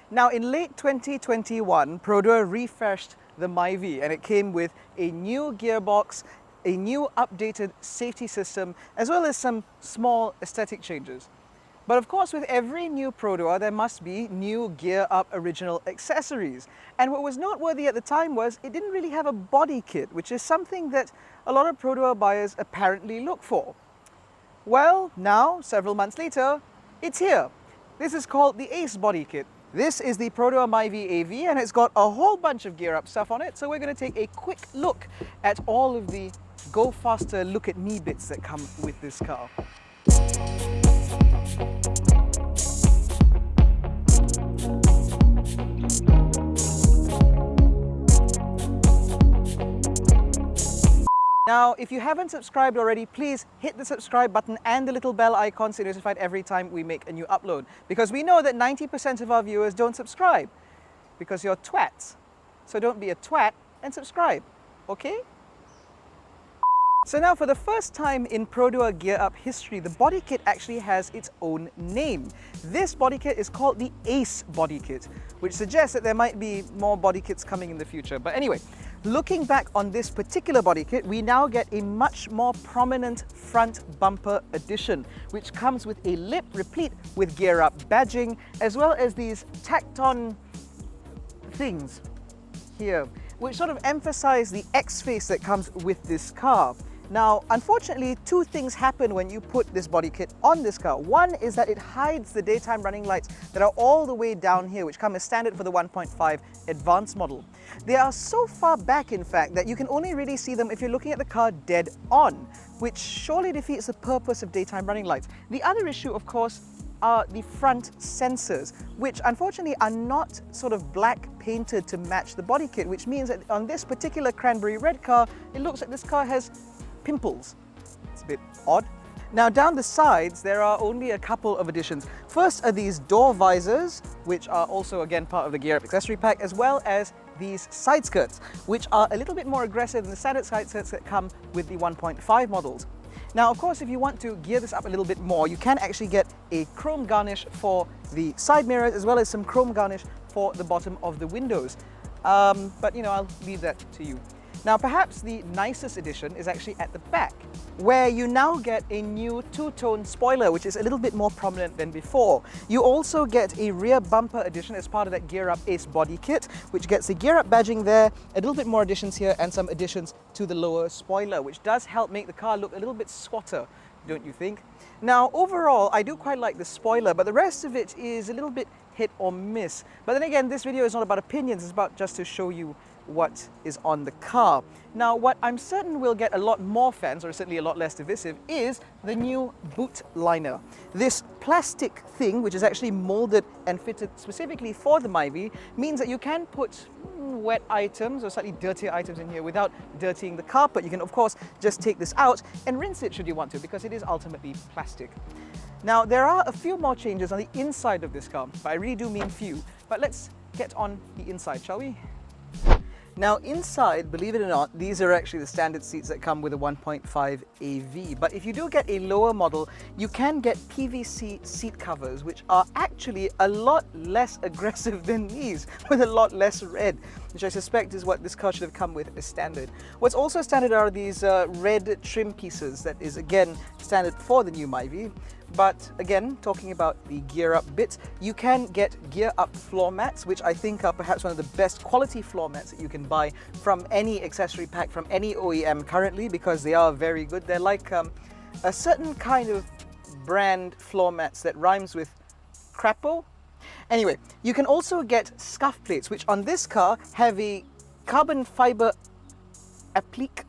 Now in late 2021, Perodua refreshed the Myvi and it came with a new gearbox, a new updated safety system, as well as some small aesthetic changes. But of course, with every new Perodua, there must be new GearUp original accessories. And what was noteworthy at the time was it didn't really have a body kit, which is something that a lot of Perodua buyers apparently look for. Well, now, several months later, it's here. This is called the ACE body kit. This is the Perodua Myvi AV and it's got a whole bunch of GearUp stuff on it. So we're going to take a quick look at all of the go faster, look at me bits that come with this car. Now, if you haven't subscribed already, please hit the subscribe button and the little bell icon so you're notified every time we make a new upload. Because we know that 90% of our viewers don't subscribe because you're twats. So don't be a twat and subscribe, okay? So now for the first time in Perodua GearUp history, the body kit actually has its own name. This body kit is called the ACE body kit, which suggests that there might be more body kits coming in the future. But anyway, looking back on this particular body kit, we now get a much more prominent front bumper addition, which comes with a lip replete with GearUp badging, as well as these tacked on things here, which sort of emphasize the X face that comes with this car. Now, unfortunately, two things happen when you put this body kit on this car. One is that it hides the daytime running lights that are all the way down here, which come as standard for the 1.5 advanced model. They are so far back, in fact, that you can only really see them if you're looking at the car dead on, which surely defeats the purpose of daytime running lights. The other issue, of course, are the front sensors, which unfortunately are not sort of black painted to match the body kit, which means that on this particular cranberry red car, it looks like this car has pimples. It's a bit odd. Now down the sides, there are only a couple of additions. First are these door visors, which are also again part of the GearUp accessory pack, as well as these side skirts, which are a little bit more aggressive than the standard side skirts that come with the 1.5 models. Now, of course, if you want to gear this up a little bit more, you can actually get a chrome garnish for the side mirrors, as well as some chrome garnish for the bottom of the windows. But you know, I'll leave that to you. Now, perhaps the nicest addition is actually at the back, where you now get a new two-tone spoiler, which is a little bit more prominent than before. You also get a rear bumper addition as part of that GearUp ACE body kit, which gets the GearUp badging there, a little bit more additions here, and some additions to the lower spoiler, which does help make the car look a little bit squatter, don't you think? Now, overall, I do quite like the spoiler, but the rest of it is a little bit hit or miss. But then again, this video is not about opinions, it's about just to show you what is on the car. Now, what I'm certain will get a lot more fans, or certainly a lot less divisive, is the new boot liner. This plastic thing, which is actually molded and fitted specifically for the Myvi, means that you can put wet items or slightly dirtier items in here without dirtying the carpet. You can, of course, just take this out and rinse it should you want to, because it is ultimately plastic. Now, there are a few more changes on the inside of this car, but I really do mean few. But let's get on the inside, shall we? Now inside, believe it or not, these are actually the standard seats that come with a 1.5 AV. But if you do get a lower model, you can get PVC seat covers, which are actually a lot less aggressive than these, with a lot less red, which I suspect is what this car should have come with as standard. What's also standard are these red trim pieces that is again standard for the new Myvi. But again, talking about the GearUp bits, you can get GearUp floor mats, which I think are perhaps one of the best quality floor mats that you can buy from any accessory pack, from any OEM currently, because they are very good. They're like a certain kind of brand floor mats that rhymes with crapo. Anyway, you can also get scuff plates, which on this car have a carbon fiber applique,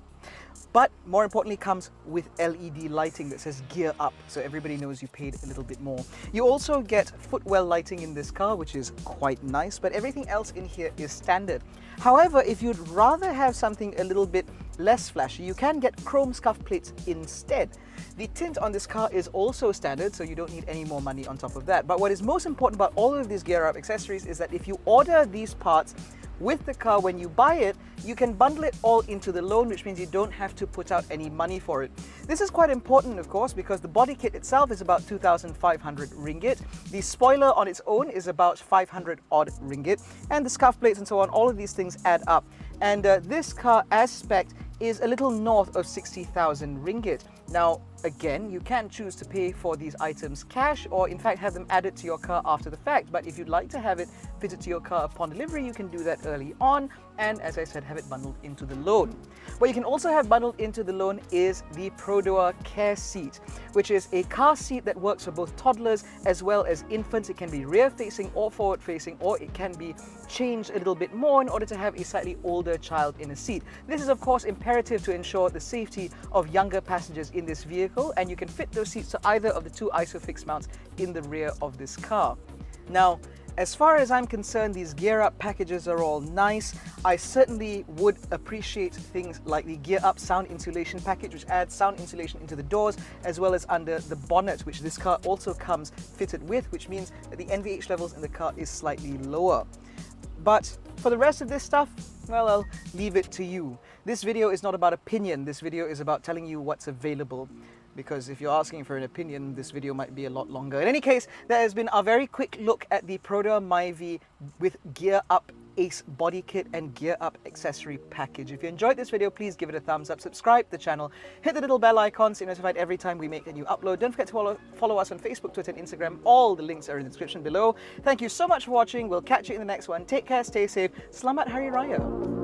but more importantly comes with LED lighting that says Gear Up, so everybody knows you paid a little bit more. You also get footwell lighting in this car, which is quite nice, but everything else in here is standard. However, if you'd rather have something a little bit less flashy, you can get chrome scuff plates instead. The tint on this car is also standard, so you don't need any more money on top of that. But what is most important about all of these GearUp accessories is that if you order these parts with the car when you buy it, you can bundle it all into the loan, which means you don't have to put out any money for it. This is quite important, of course, because the body kit itself is about 2,500 ringgit. The spoiler on its own is about 500 odd ringgit, and the scuff plates and so on, all of these things add up. And this car, as spec'd, is a little north of 60,000 ringgit. Now, again, you can choose to pay for these items cash or in fact have them added to your car after the fact. But if you'd like to have it fitted to your car upon delivery, you can do that early on and, as I said, have it bundled into the loan. What you can also have bundled into the loan is the Perodua Care Seat, which is a car seat that works for both toddlers as well as infants. It can be rear-facing or forward-facing, or it can be changed a little bit more in order to have a slightly older child in a seat. This is, of course, imperative to ensure the safety of younger passengers in this vehicle, and you can fit those seats to either of the two ISOFIX mounts in the rear of this car. Now, as far as I'm concerned, these GearUp packages are all nice. I certainly would appreciate things like the GearUp sound insulation package, which adds sound insulation into the doors as well as under the bonnet, which this car also comes fitted with, which means that the NVH levels in the car is slightly lower. But for the rest of this stuff, well, I'll leave it to you. This video is not about opinion. This video is about telling you what's available. Because if you're asking for an opinion, this video might be a lot longer. In any case, that has been a very quick look at the Perodua Myvi with GearUp Ace body kit and GearUp accessory package. If you enjoyed this video, please give it a thumbs up, subscribe to the channel, hit the little bell icon so you're notified every time we make a new upload. Don't forget to follow us on Facebook, Twitter and Instagram. All the links are in the description below. Thank you so much for watching. We'll catch you in the next one. Take care, stay safe. Selamat Hari Raya.